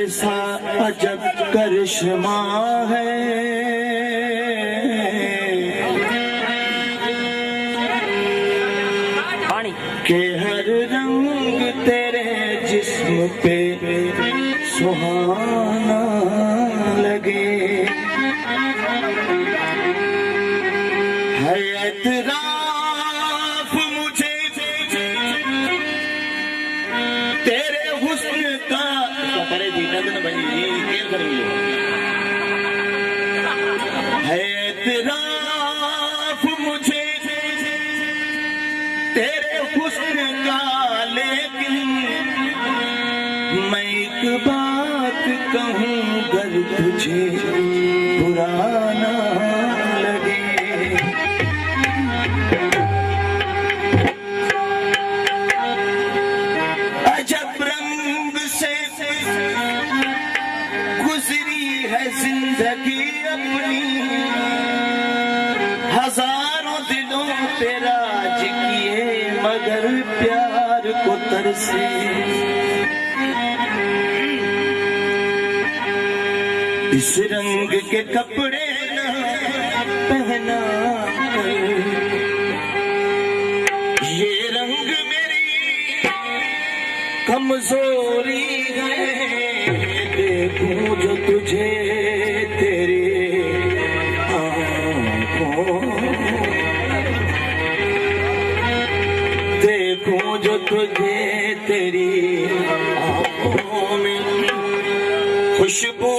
ऐसा अजब करिश्मा है कि हर रंग तेरे जिस्म पे सुहाना लगे। है एतराफ मुझे तेरे हुस्न का करे जीना तो बनी क्या करेंगे। है एतराफ मुझे तेरे हुस्न का, लेकिन मैं एक बात कहूँ गर तुझे बुरा ना लगे। अजब रंग से गुजरी है जिंदगी अपनी, हजारों दिलों पे राज किए मगर प्यार को तरसे। इस रंग के कपड़े ना पहना, ये रंग मेरी कमजोरी है। देखूं जो तुझे तेरी आँखों, देखूं जो तुझे तेरी आँखों में खुशबू